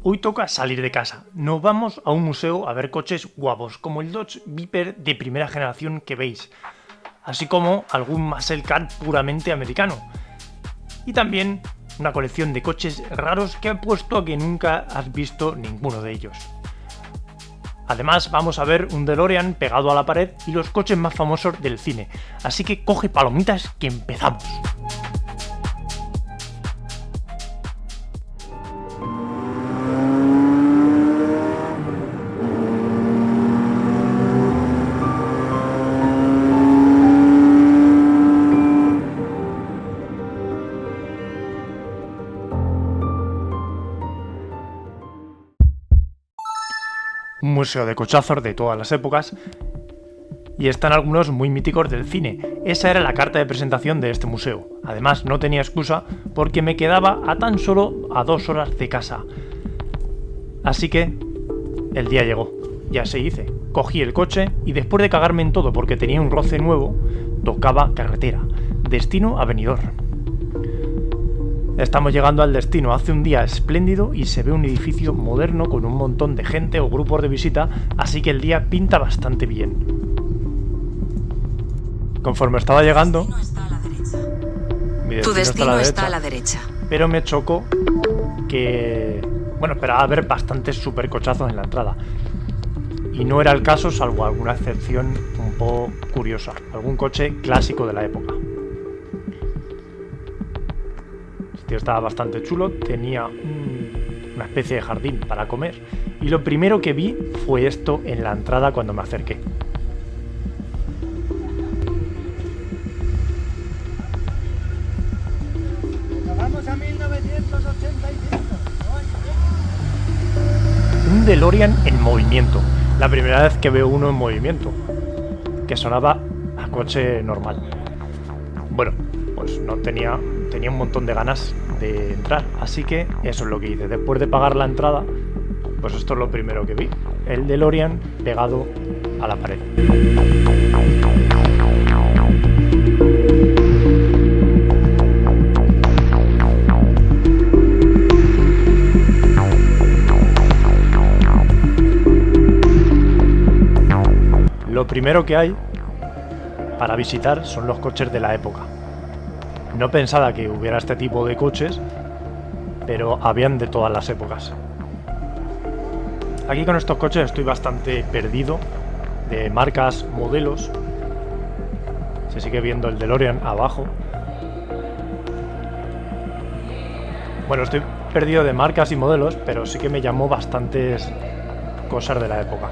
Hoy toca salir de casa. Nos vamos a un museo a ver coches guapos, como el Dodge Viper de primera generación que veis, así como algún muscle car puramente americano. Y también una colección de coches raros que apuesto a que nunca has visto ninguno de ellos. Además, vamos a ver un DeLorean pegado a la pared y los coches más famosos del cine. Así que coge palomitas que empezamos. Un museo de cochazos de todas las épocas, y están algunos muy míticos del cine. Esa era la carta de presentación de este museo. Además, no tenía excusa porque me quedaba a tan solo a 2 horas de casa. Así que el día llegó. Ya se hice. Cogí el coche y después de cagarme en todo porque tenía un roce nuevo, tocaba carretera. Destino a Benidorm. Estamos llegando al destino. Hace un día espléndido y se ve un edificio moderno con un montón de gente o grupos de visita, así que el día pinta bastante bien. Conforme estaba llegando, tu destino está a la derecha. Pero me chocó que, esperaba ver bastantes supercochazos en la entrada. Y no era el caso, salvo alguna excepción un poco curiosa. Algún coche clásico de la época. Estaba bastante chulo, tenía una especie de jardín para comer y lo primero que vi fue esto en la entrada cuando me acerqué. Vamos a 1985. Un DeLorean en movimiento, la primera vez que veo uno en movimiento, que sonaba a coche normal. Bueno, pues no tenía un montón de ganas de entrar, así que eso es lo que hice. Después de pagar la entrada, pues esto es lo primero que vi, el DeLorean pegado a la pared. Lo primero que hay para visitar son los coches de la época. No pensaba que hubiera este tipo de coches, pero habían de todas las épocas. Aquí con estos coches estoy bastante perdido de marcas, modelos. Se sigue viendo el DeLorean abajo. Bueno, estoy perdido de marcas y modelos, pero sí que me llamó bastantes cosas de la época.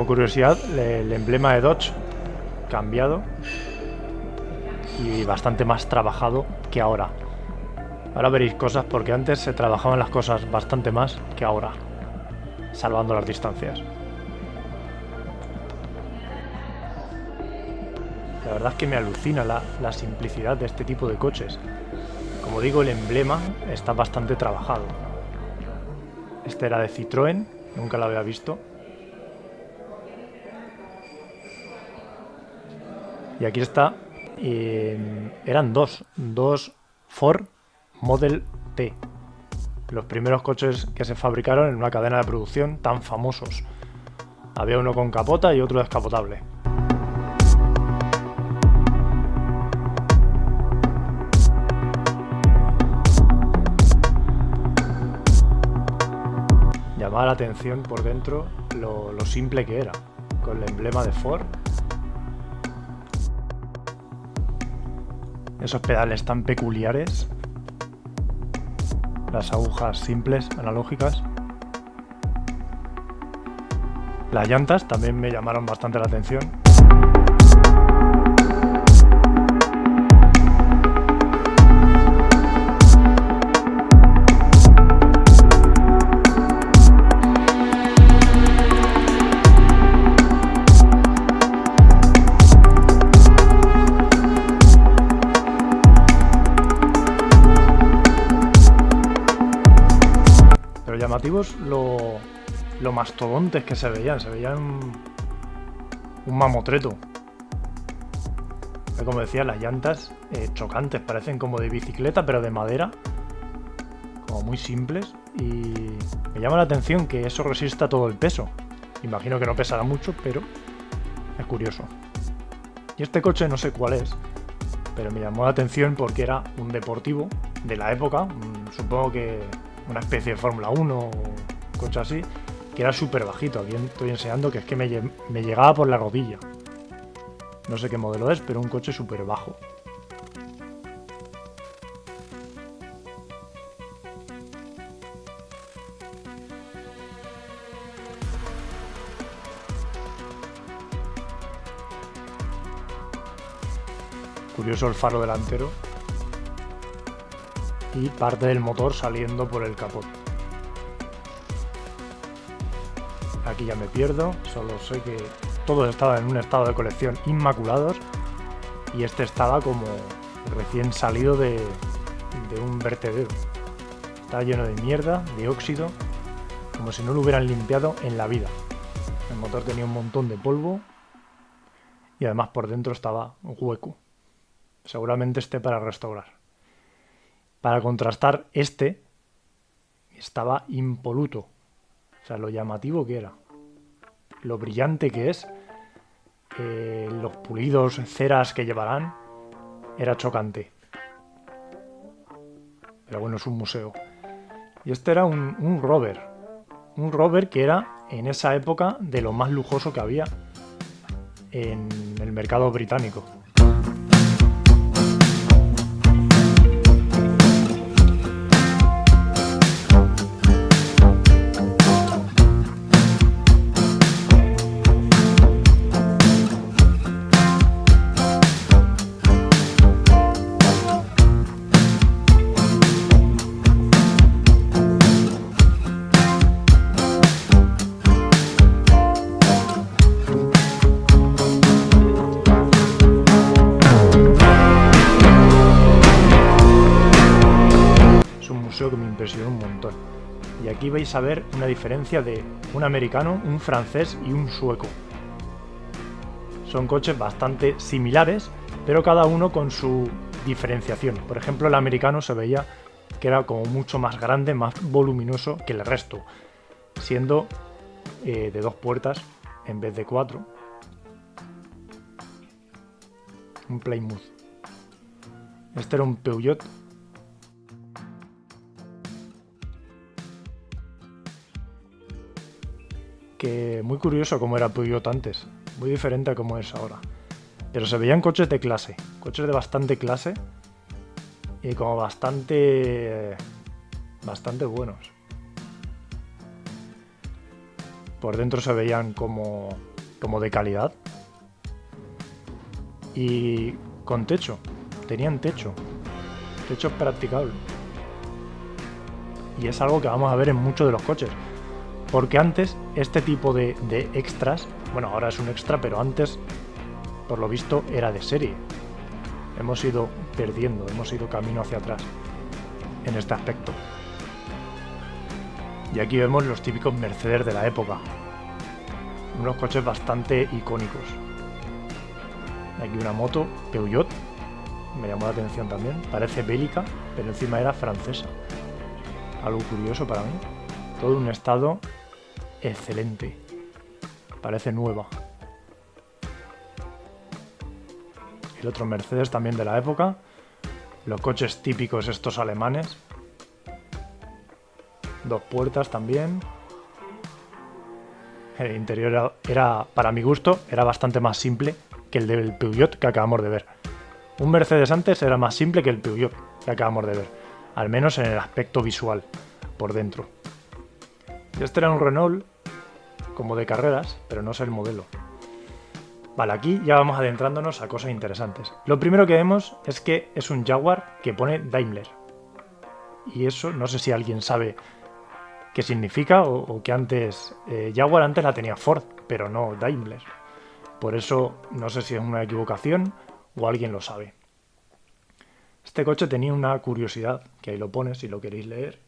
Curiosidad, el emblema de Dodge cambiado y bastante más trabajado que ahora. Ahora veréis cosas porque antes se trabajaban las cosas bastante más que ahora, salvando las distancias. La verdad es que me alucina la simplicidad de este tipo de coches. Como digo, el emblema está bastante trabajado. Este era de Citroën, nunca lo había visto. Y aquí está, eran dos Ford Model T, los primeros coches que se fabricaron en una cadena de producción tan famosos. Había uno con capota y otro descapotable. Llamaba la atención por dentro lo simple que era, con el emblema de Ford. Esos pedales tan peculiares, las agujas simples, analógicas. Las llantas también me llamaron bastante la atención. llamativos lo mastodontes que se veían un mamotreto. Como decía, las llantas chocantes, parecen como de bicicleta pero de madera, como muy simples, y me llama la atención que eso resista todo el peso. Imagino que no pesará mucho, pero es curioso. Y este coche no sé cuál es, pero me llamó la atención porque era un deportivo de la época, supongo que una especie de Fórmula 1 o coche así, que era súper bajito. Aquí estoy enseñando que es que me llegaba por la rodilla. No sé qué modelo es, pero un coche súper bajo. Curioso el faro delantero y parte del motor saliendo por el capot. Aquí ya me pierdo, solo sé que todos estaban en un estado de colección inmaculados y este estaba como recién salido de un vertedero. Estaba lleno de mierda, de óxido, como si no lo hubieran limpiado en la vida. El motor tenía un montón de polvo y además por dentro estaba hueco. Seguramente esté para restaurar. Para contrastar, este estaba impoluto. O sea, lo llamativo que era, lo brillante que es, los pulidos, ceras que llevarán, era chocante. Pero bueno, es un museo. Y este era un Rover. Un Rover que era en esa época de lo más lujoso que había en el mercado británico. Que me impresionó un montón. Y aquí vais a ver una diferencia de un americano, un francés y un sueco. Son coches bastante similares, pero cada uno con su diferenciación. Por ejemplo, el americano se veía que era como mucho más grande, más voluminoso que el resto, siendo de 2 puertas en vez de 4. Un Plymouth. Este era un Peugeot. Que muy curioso cómo era Peugeot antes, muy diferente a cómo es ahora. Pero se veían coches de clase, coches de bastante clase y como bastante buenos. Por dentro se veían como de calidad y con techo, tenían techo practicable. Y es algo que vamos a ver en muchos de los coches. Porque antes este tipo de extras, bueno, ahora es un extra, pero antes, por lo visto, era de serie. Hemos ido perdiendo, hemos ido camino hacia atrás en este aspecto. Y aquí vemos los típicos Mercedes de la época. Unos coches bastante icónicos. Aquí una moto Peugeot, me llamó la atención también. Parece bélica, pero encima era francesa. Algo curioso para mí. Todo un estado excelente, parece nueva. El otro Mercedes también de la época, los coches típicos estos alemanes, 2 puertas también. El interior era, para mi gusto, era bastante más simple que el del Peugeot que acabamos de ver. Un Mercedes antes era más simple que el Peugeot que acabamos de ver, al menos en el aspecto visual, por dentro. Y este era un Renault como de carreras, pero no sé el modelo. Vale, aquí ya vamos adentrándonos a cosas interesantes. Lo primero que vemos es que es un Jaguar que pone Daimler. Y eso no sé si alguien sabe qué significa o que antes Jaguar antes la tenía Ford, pero no Daimler. Por eso no sé si es una equivocación o alguien lo sabe. Este coche tenía una curiosidad, que ahí lo pone si lo queréis leer.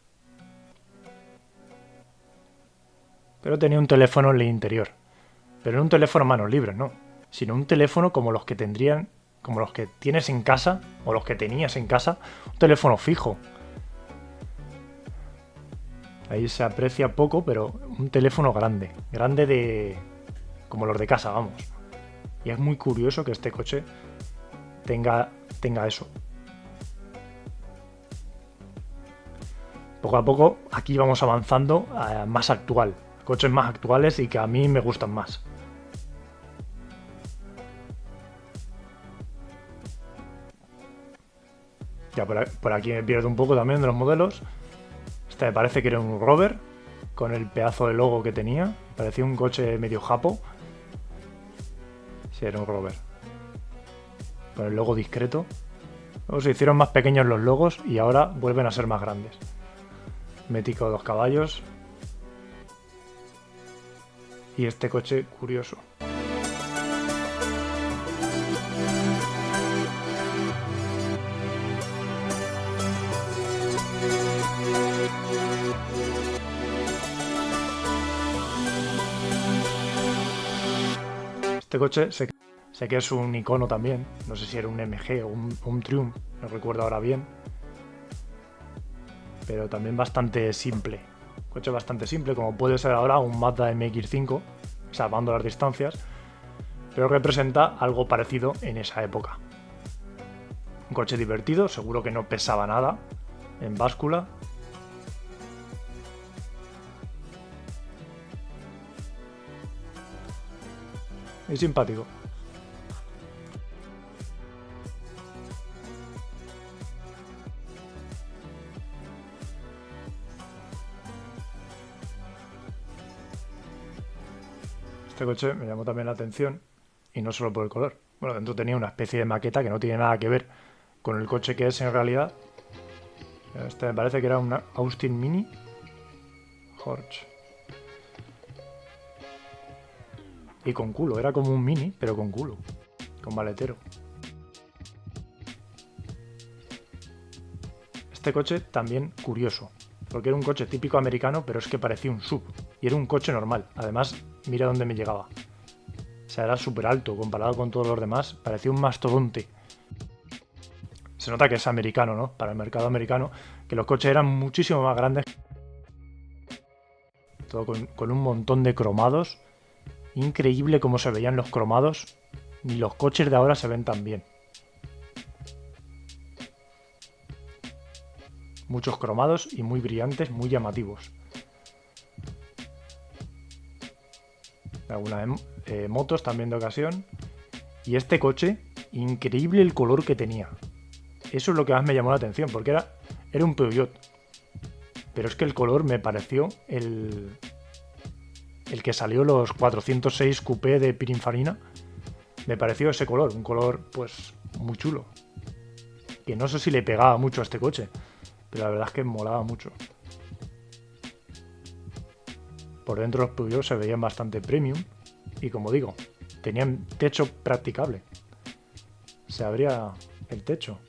pero tenía un teléfono en el interior. Pero no un teléfono a manos libres, no, sino un teléfono como los que tienes en casa, o los que tenías en casa, un teléfono fijo. Ahí se aprecia poco, pero un teléfono grande como los de casa, vamos. Y es muy curioso que este coche tenga eso. Poco a poco aquí vamos avanzando a más actual, coches más actuales y que a mí me gustan más. Ya por aquí me pierdo un poco también de los modelos. Este me parece que era un Rover, con el pedazo de logo que tenía. Parecía un coche medio japo. Sí, era un Rover. Con el logo discreto. Luego se hicieron más pequeños los logos y ahora vuelven a ser más grandes. Mético 2 caballos. Y este coche curioso. Este coche sé que es un icono también. No sé si era un MG o un Triumph, no recuerdo ahora bien. Pero también bastante simple. Coche bastante simple, como puede ser ahora un Mazda MX-5, salvando las distancias, pero representa algo parecido en esa época. Un coche divertido, seguro que no pesaba nada, en báscula. Y simpático. Este coche me llamó también la atención, y no solo por el color. Bueno, dentro tenía una especie de maqueta que no tiene nada que ver con el coche que es en realidad. Este me parece que era una Austin Mini Horch. Y con culo, era como un Mini, pero con culo, con maletero. Este coche también curioso, porque era un coche típico americano, pero es que parecía un SUV. Y era un coche normal. Además, mira dónde me llegaba. O sea, era súper alto comparado con todos los demás. Parecía un mastodonte. Se nota que es americano, ¿no? Para el mercado americano, que los coches eran muchísimo más grandes. Todo con un montón de cromados. Increíble cómo se veían los cromados. Ni los coches de ahora se ven tan bien. Muchos cromados y muy brillantes, muy llamativos. Algunas motos también de ocasión. Y este coche, increíble el color que tenía. Eso es lo que más me llamó la atención, porque era un Peugeot. Pero es que el color me pareció el que salió los 406 Coupé de Pininfarina. Me pareció ese color, un color pues muy chulo. Que no sé si le pegaba mucho a este coche, pero la verdad es que molaba mucho. Por dentro los Peugeot se veían bastante premium y, como digo, tenían techo practicable. Se abría el techo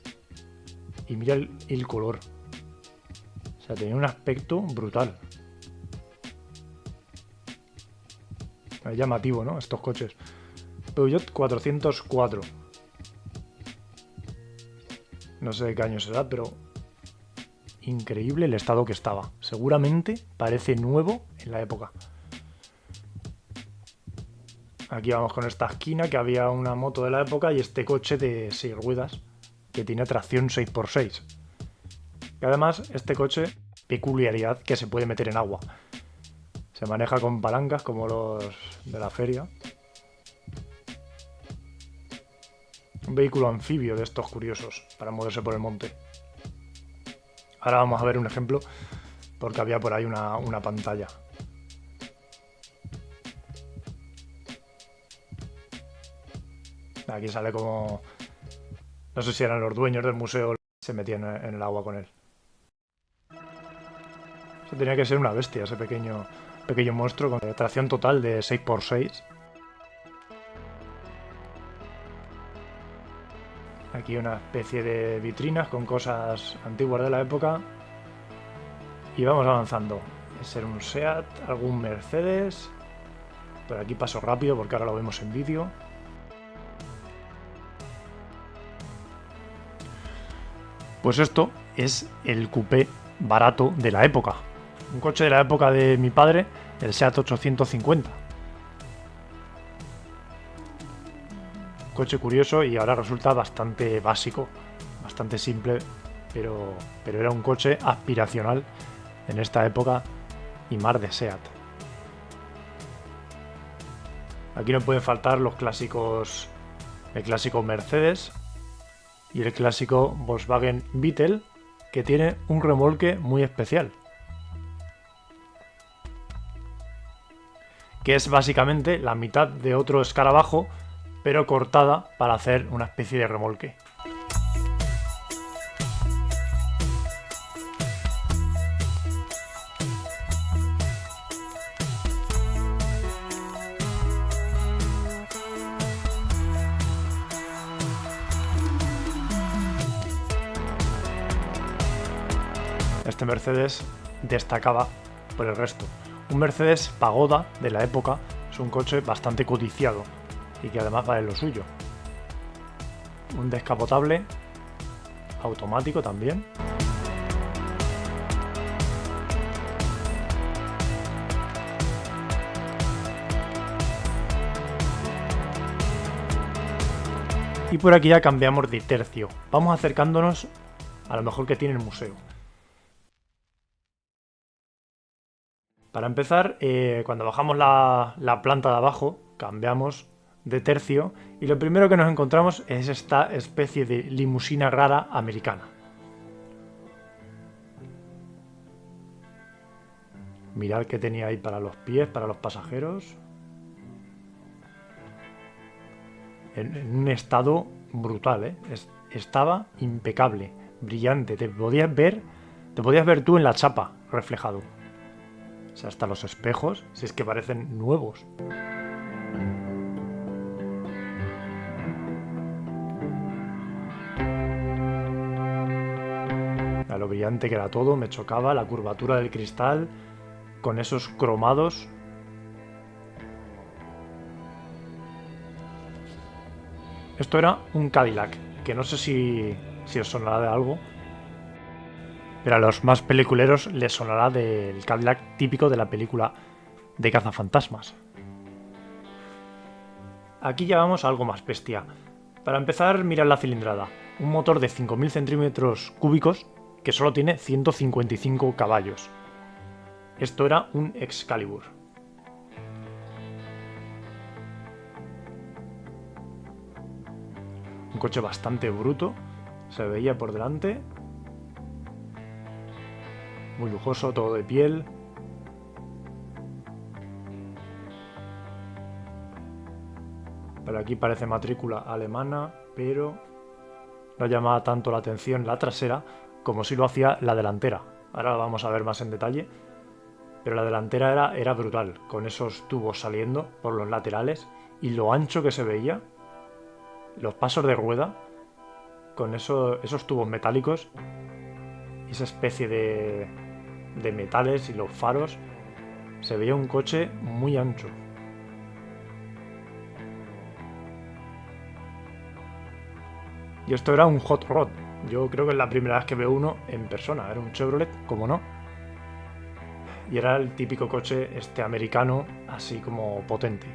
y mira el color. O sea, tenía un aspecto brutal. Es llamativo, ¿no? Estos coches. Peugeot 404. No sé de qué año será, pero increíble el estado que estaba. Seguramente parece nuevo en la época. Aquí vamos con esta esquina, que había una moto de la época y este coche de 6 ruedas que tiene tracción 6x6. Y además este coche, peculiaridad, que se puede meter en agua. Se maneja con palancas como los de la feria. Un vehículo anfibio de estos curiosos para moverse por el monte. Ahora vamos a ver un ejemplo, porque había por ahí una pantalla. Aquí sale como... No sé si eran los dueños del museo, se metían en el agua con él. Eso tenía que ser una bestia, ese pequeño monstruo con tracción total de 6x6. Aquí una especie de vitrinas con cosas antiguas de la época. Y vamos avanzando. ser un SEAT, algún Mercedes. Por aquí paso rápido porque ahora lo vemos en vídeo. Pues esto es el coupé barato de la época. Un coche de la época de mi padre, el SEAT 850. Coche curioso y ahora resulta bastante básico, bastante simple, pero era un coche aspiracional en esta época y más de SEAT. Aquí no pueden faltar los clásicos, el clásico Mercedes y el clásico Volkswagen Beetle, que tiene un remolque muy especial, que es básicamente la mitad de otro escarabajo, pero cortada para hacer una especie de remolque. Este Mercedes destacaba por el resto. Un Mercedes Pagoda de la época es un coche bastante codiciado y que además vale lo suyo. Un descapotable automático también. Y por aquí ya cambiamos de tercio. Vamos acercándonos a lo mejor que tiene el museo. Para empezar, cuando bajamos la planta de abajo, cambiamos de tercio y lo primero que nos encontramos es esta especie de limusina rara americana. Mirad qué tenía ahí para los pies, para los pasajeros. En un estado brutal, ¿eh? Estaba impecable, brillante. Te podías ver tú en la chapa reflejado. O sea, hasta los espejos, si es que parecen nuevos. A lo brillante que era todo, me chocaba la curvatura del cristal con esos cromados. Esto era un Cadillac, que no sé si os sonará de algo. Pero a los más peliculeros les sonará del Cadillac típico de la película de cazafantasmas. Aquí ya vamos a algo más bestia. Para empezar, mirad la cilindrada. Un motor de 5.000 centímetros cúbicos que solo tiene 155 caballos. Esto era un Excalibur. Un coche bastante bruto. Se veía por delante. Muy lujoso, todo de piel. Pero aquí parece matrícula alemana, pero no llamaba tanto la atención la trasera como si lo hacía la delantera. Ahora la vamos a ver más en detalle. Pero la delantera era brutal, con esos tubos saliendo por los laterales y lo ancho que se veía. Los pasos de rueda con esos tubos metálicos y esa especie de metales y los faros, se veía un coche muy ancho. Y esto era un hot rod. Yo creo que es la primera vez que veo uno en persona. Era un Chevrolet, como no. Y era el típico coche americano, así como potente.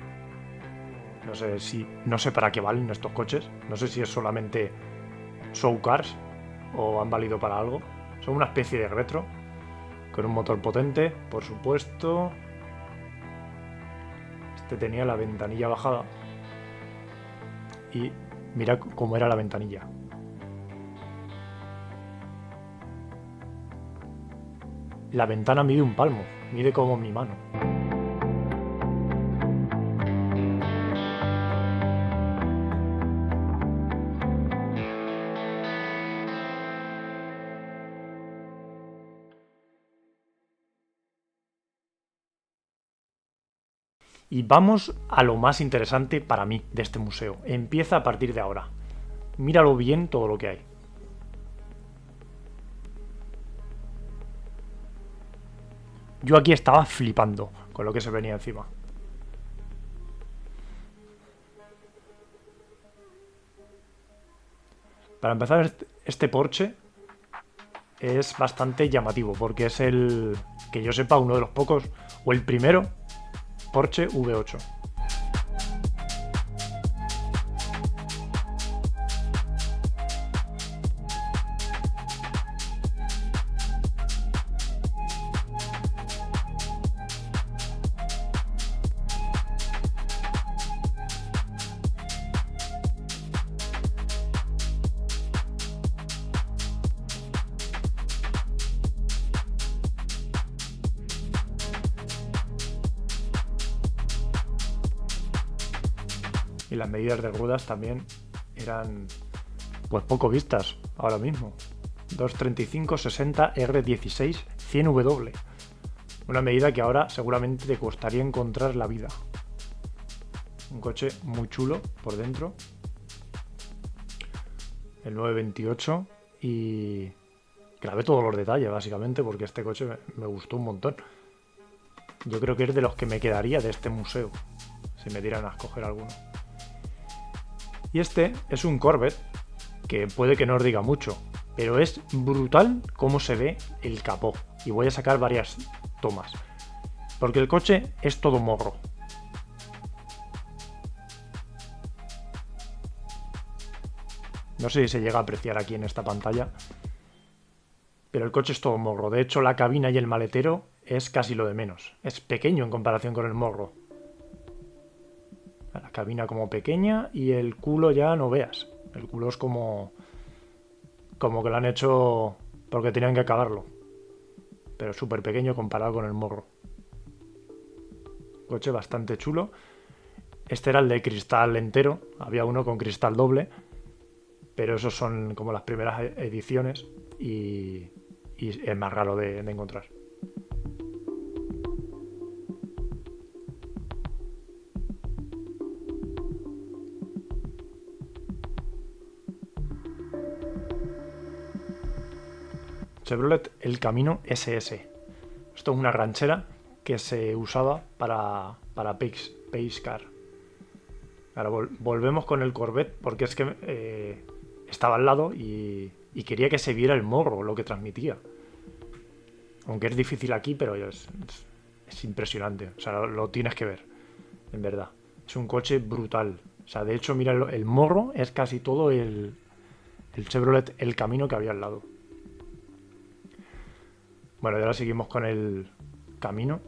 No sé para qué valen estos coches. No sé si es solamente show cars o han valido para algo. Son una especie de retro, con un motor potente, por supuesto. Este tenía la ventanilla bajada. Y mira cómo era la ventanilla. La ventana mide un palmo, mide como mi mano. Y vamos a lo más interesante para mí de este museo. Empieza a partir de ahora. Míralo bien todo lo que hay. Yo aquí estaba flipando con lo que se venía encima. Para empezar, este Porsche es bastante llamativo porque es el, que yo sepa, uno de los pocos, o el primero, Porsche V8. Y las medidas de ruedas también eran pues poco vistas ahora mismo. 235-60 R16 100W. Una medida que ahora seguramente te costaría encontrar la vida. Un coche muy chulo por dentro. El 928 y grabé todos los detalles básicamente porque este coche me gustó un montón. Yo creo que es de los que me quedaría de este museo si me dieran a escoger alguno. Y este es un Corvette que puede que no os diga mucho, pero es brutal cómo se ve el capó. Y voy a sacar varias tomas, porque el coche es todo morro. No sé si se llega a apreciar aquí en esta pantalla, pero el coche es todo morro. De hecho, la cabina y el maletero es casi lo de menos. Es pequeño en comparación con el morro. La cabina como pequeña y el culo ya no veas. El culo es como que lo han hecho porque tenían que acabarlo. Pero súper pequeño comparado con el morro. Coche bastante chulo. Este era el de cristal entero. Había uno con cristal doble. Pero esos son como las primeras ediciones. Y es más raro de encontrar. Chevrolet El Camino SS. Esto es una ranchera que se usaba para Pace Car. Ahora volvemos con el Corvette porque es que estaba al lado y quería que se viera el morro, lo que transmitía. Aunque es difícil aquí, pero es impresionante. O sea, lo tienes que ver, en verdad. Es un coche brutal. O sea, de hecho, mira, el morro es casi todo el Chevrolet El Camino que había al lado. Bueno, y ahora seguimos con el Camino,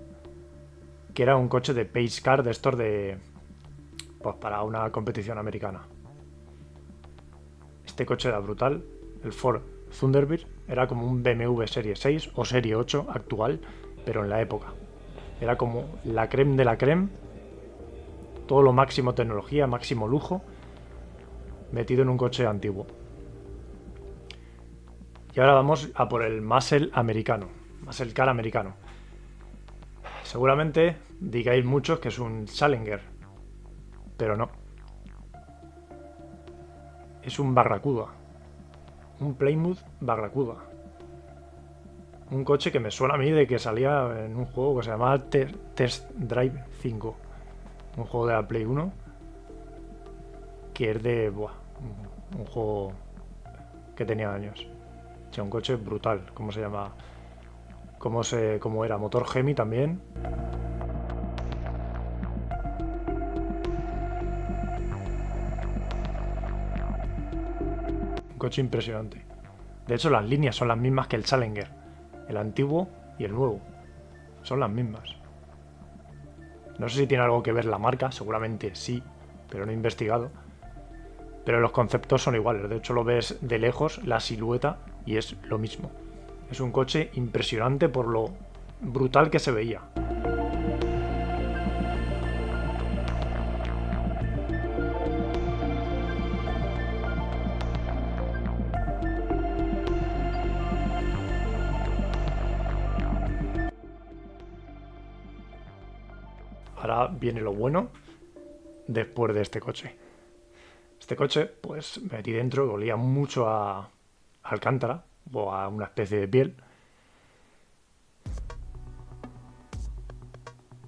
que era un coche de Pace Car de estos de, pues para una competición americana. Este coche era brutal. El Ford Thunderbird era como un BMW Serie 6 o Serie 8 actual, pero en la época. Era como la creme de la creme. Todo lo máximo tecnología, máximo lujo, metido en un coche antiguo. Y ahora vamos a por el Muscle americano. Muscle Car americano. Seguramente digáis muchos que es un Challenger, pero no. Es un Barracuda. Un Plymouth Barracuda. Un coche que me suena a mí de que salía en un juego que se llamaba Test Drive 5. Un juego de la Play 1 que es de... un juego que tenía años. O sea, un coche brutal. ¿Cómo se llama? ¿Cómo era? Motor Hemi también. Un coche impresionante. De hecho, las líneas son las mismas que el Challenger. El antiguo y el nuevo. Son las mismas. No sé si tiene algo que ver la marca. Seguramente sí, pero no he investigado. Pero los conceptos son iguales. De hecho, lo ves de lejos, la silueta, y es lo mismo. Es un coche impresionante por lo brutal que se veía. Ahora viene lo bueno después de este coche. Este coche, pues me metí dentro, olía mucho a alcántara o a una especie de piel.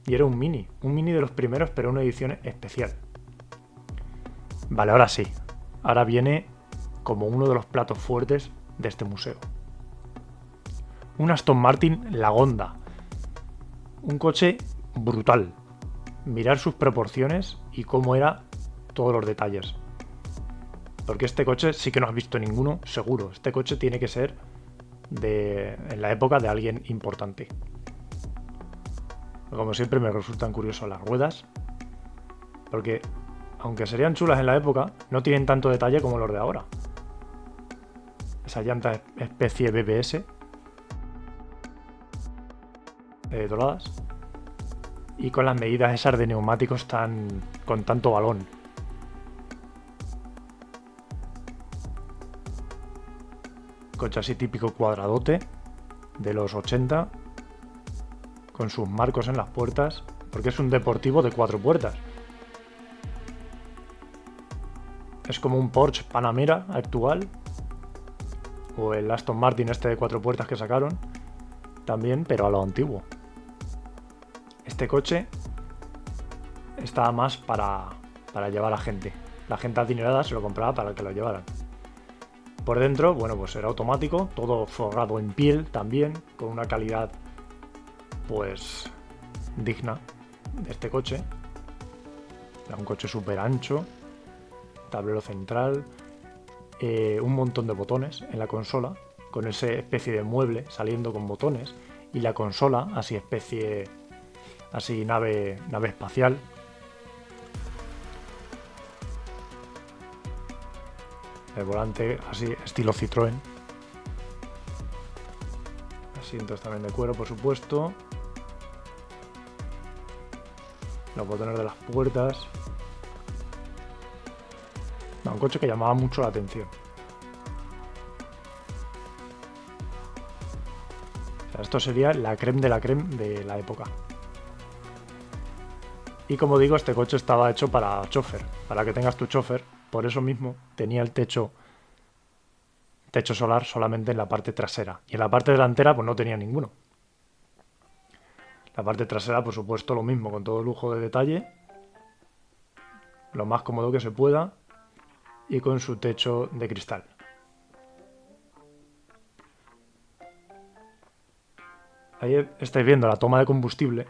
Y era un Mini de los primeros, pero una edición especial. Vale, ahora sí. Ahora viene como uno de los platos fuertes de este museo. Un Aston Martin Lagonda. Un coche brutal. Mirar sus proporciones y cómo era todos los detalles. Porque este coche sí que no has visto ninguno, seguro. Este coche tiene que ser en la época de alguien importante. Como siempre me resultan curiosas las ruedas. Porque, aunque serían chulas en la época, no tienen tanto detalle como los de ahora. Esa llanta especie BBS. Doradas. Y con las medidas esas de neumáticos con tanto balón. Coche así típico cuadradote de los 80, con sus marcos en las puertas, porque es un deportivo de 4 puertas. Es como un Porsche Panamera actual, o el Aston Martin este de 4 puertas que sacaron también, pero a lo antiguo. Este coche estaba más para llevar a gente. La gente adinerada se lo compraba para que lo llevaran. Por dentro, bueno, pues era automático, todo forrado en piel también, con una calidad pues digna de este coche. Era un coche súper ancho, tablero central, un montón de botones en la consola, con ese especie de mueble saliendo con botones, y la consola así nave espacial. El volante así estilo Citroën. Asientos también de cuero, por supuesto. Los botones de las puertas. No, un coche que llamaba mucho la atención. O sea, esto sería la crème de la crème de la época. Y como digo, este coche estaba hecho para chofer, para que tengas tu chofer. Por eso mismo tenía el techo solar solamente en la parte trasera. Y en la parte delantera pues no tenía ninguno. La parte trasera, por supuesto, lo mismo, con todo lujo de detalle. Lo más cómodo que se pueda. Y con su techo de cristal. Ahí estáis viendo la toma de combustible.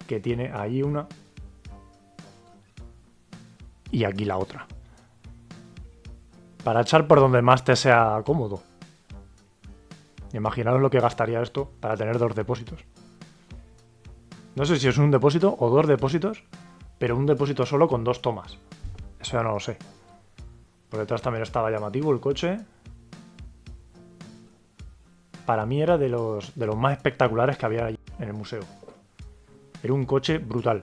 Que tiene ahí una. Y aquí la otra. Para echar por donde más te sea cómodo. Imaginaros lo que gastaría esto para tener 2 depósitos. No sé si es un depósito o 2 depósitos, pero un depósito solo con 2 tomas. Eso ya no lo sé. Por detrás también estaba llamativo el coche. Para mí era de los más espectaculares que había allí en el museo. Era un coche brutal.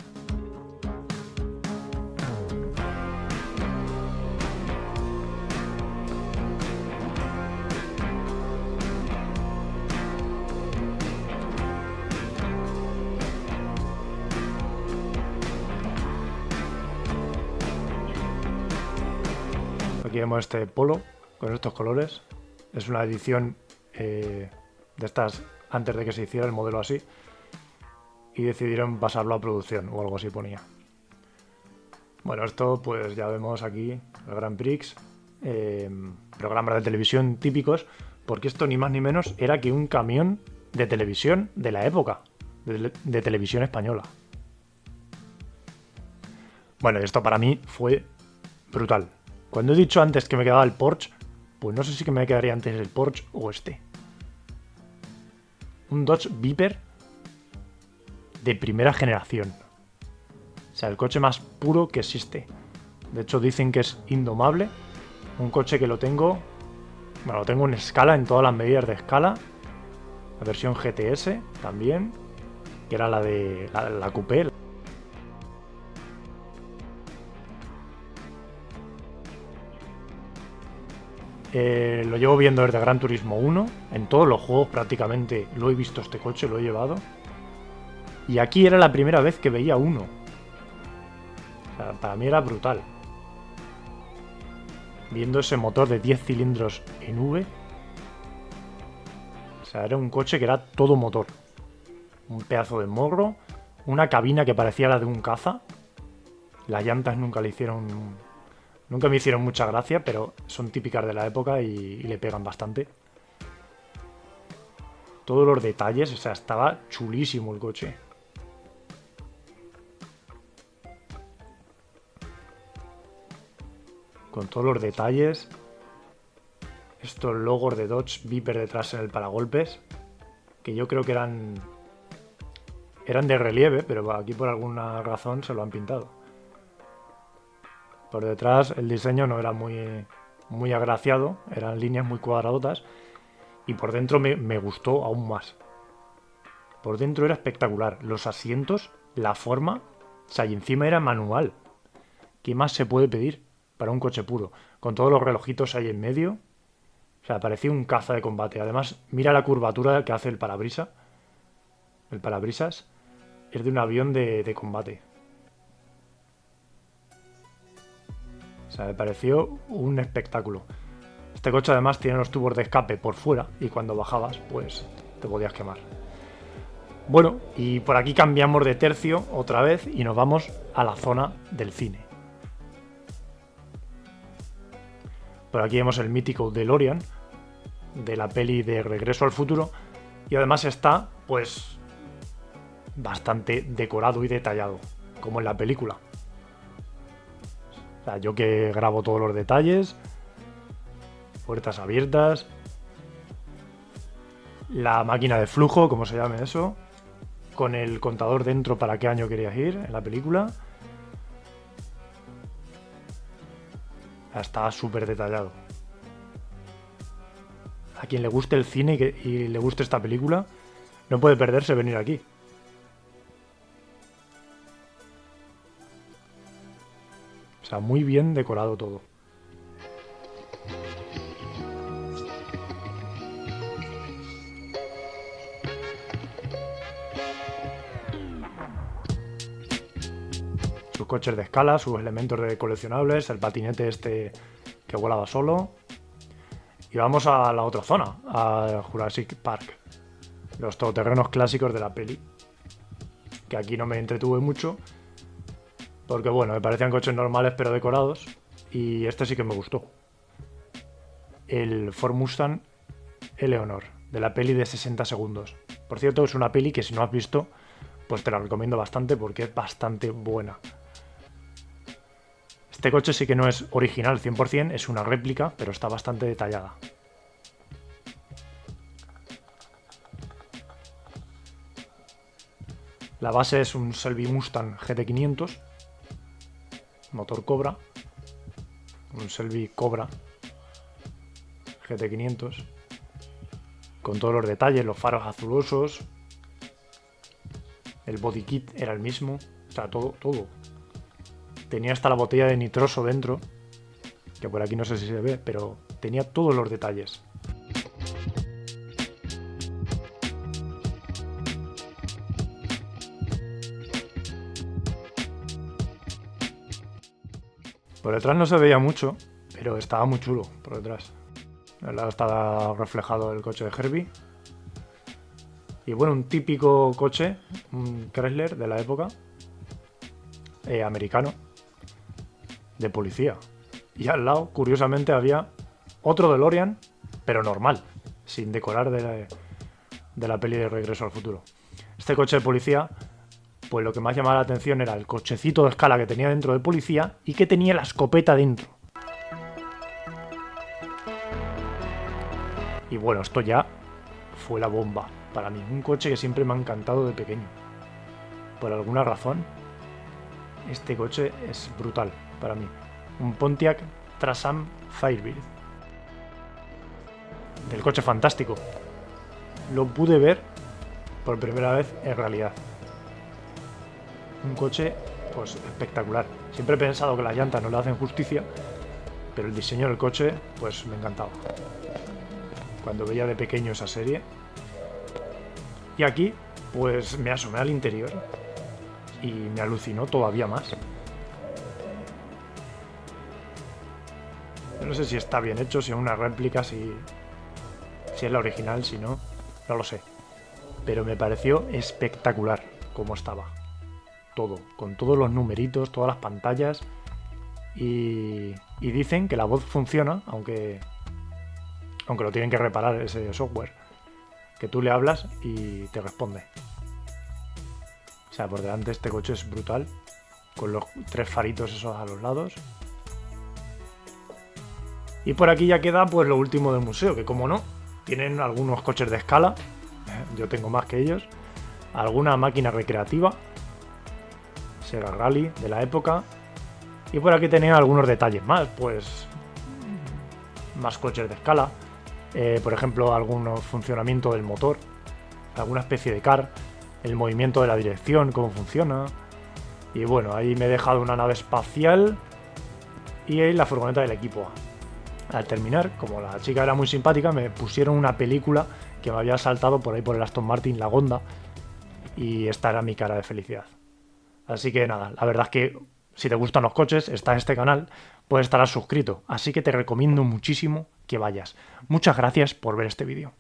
Aquí vemos este Polo con estos colores. Es una edición de estas antes de que se hiciera el modelo así. Y decidieron pasarlo a producción o algo así ponía. Bueno, esto pues ya vemos aquí el Grand Prix. Programas de televisión típicos. Porque esto ni más ni menos era que un camión de televisión de la época. De televisión española. Bueno, esto para mí fue brutal. Cuando he dicho antes que me quedaba el Porsche, pues no sé si que me quedaría antes el Porsche o este. Un Dodge Viper de primera generación. O sea, el coche más puro que existe. De hecho, dicen que es indomable. Un coche que lo tengo en escala, en todas las medidas de escala. La versión GTS también, que era la de la coupé. Lo llevo viendo desde Gran Turismo 1. En todos los juegos prácticamente lo he visto este coche, lo he llevado. Y aquí era la primera vez que veía uno. O sea, para mí era brutal. Viendo ese motor de 10 cilindros en V. O sea, era un coche que era todo motor. un pedazo de morro, una cabina que parecía la de un caza. Las llantas nunca me hicieron mucha gracia, pero son típicas de la época y le pegan bastante. Todos los detalles, o sea, estaba chulísimo el coche. Con todos los detalles. Estos logos de Dodge Viper detrás en el paragolpes, que yo creo que eran de relieve, pero aquí por alguna razón se lo han pintado. Por detrás el diseño no era muy agraciado, eran líneas muy cuadradotas, y por dentro me gustó aún más. Por dentro era espectacular, los asientos, la forma, o sea, y encima era manual. ¿Qué más se puede pedir para un coche puro? Con todos los relojitos ahí en medio. O sea, parecía un caza de combate. Además, mira la curvatura que hace el parabrisas. El parabrisas es de un avión de combate. O sea, me pareció un espectáculo. Este coche además tiene los tubos de escape por fuera y cuando bajabas, pues te podías quemar. Bueno, y por aquí cambiamos de tercio otra vez y nos vamos a la zona del cine. Por aquí vemos el mítico DeLorean de la peli de Regreso al Futuro y además está, pues, bastante decorado y detallado, como en la película. O sea, yo que grabo todos los detalles, puertas abiertas, la máquina de flujo, como se llame eso, con el contador dentro para qué año querías ir en la película. Está súper detallado. A quien le guste el cine y le guste esta película, no puede perderse venir aquí. O sea, muy bien decorado todo. Sus coches de escala, sus elementos de coleccionables, el patinete este que volaba solo. Y vamos a la otra zona, a Jurassic Park. Los todoterrenos clásicos de la peli. Que aquí no me entretuve mucho. Porque bueno, me parecían coches normales pero decorados. Y este sí que me gustó. El Ford Mustang Eleanor, de la peli de 60 segundos. Por cierto, es una peli que si no has visto, pues te la recomiendo bastante porque es bastante buena. Este coche sí que no es original 100%, es una réplica, pero está bastante detallada. La base es un Shelby Mustang GT500, motor Cobra, un Shelby Cobra GT500, con todos los detalles, los faros azulosos, el body kit era el mismo, o sea, todo. Tenía hasta la botella de nitroso dentro, que por aquí no sé si se ve, pero tenía todos los detalles. Por detrás no se veía mucho, pero estaba muy chulo por detrás. Al lado estaba reflejado el coche de Herbie. Y bueno, un típico coche, un Chrysler de la época, americano, de policía. Y al lado, curiosamente, había otro DeLorean, pero normal, sin decorar de la peli de Regreso al Futuro. Este coche de policía, pues lo que más llamaba la atención era el cochecito de escala que tenía dentro de policía y que tenía la escopeta dentro. Y bueno, esto ya fue la bomba para mí. Un coche que siempre me ha encantado de pequeño. Por alguna razón, este coche es brutal para mí. Un Pontiac Trans-Am Firebird. Del coche fantástico. Lo pude ver por primera vez en realidad. Un coche, pues, espectacular. Siempre he pensado que las llantas no le hacen justicia, pero el diseño del coche, pues, me encantaba. Cuando veía de pequeño esa serie. Y aquí, pues, me asomé al interior y me alucinó todavía más. No sé si está bien hecho, si es una réplica, si es la original, si no, no lo sé. pero me pareció espectacular cómo estaba. Todo, con todos los numeritos, todas las pantallas. Y dicen que la voz funciona, aunque lo tienen que reparar ese software. Que tú le hablas y te responde. O sea, por delante este coche es brutal. Con los 3 faritos esos a los lados. Y por aquí ya queda pues lo último del museo, que como no, tienen algunos coches de escala. Yo tengo más que ellos. Alguna máquina recreativa. Sega Rally de la época. Y por aquí tenían algunos detalles más, pues más coches de escala, por ejemplo, algún funcionamiento del motor, alguna especie de car, el movimiento de la dirección, cómo funciona. Y bueno, ahí me he dejado una nave espacial y la furgoneta del equipo A. Al terminar, como la chica era muy simpática, me pusieron una película que me había saltado por ahí por el Aston Martin Lagonda y esta era mi cara de felicidad. Así que nada, la verdad es que si te gustan los coches, está en este canal, pues estarás suscrito. Así que te recomiendo muchísimo que vayas. Muchas gracias por ver este vídeo.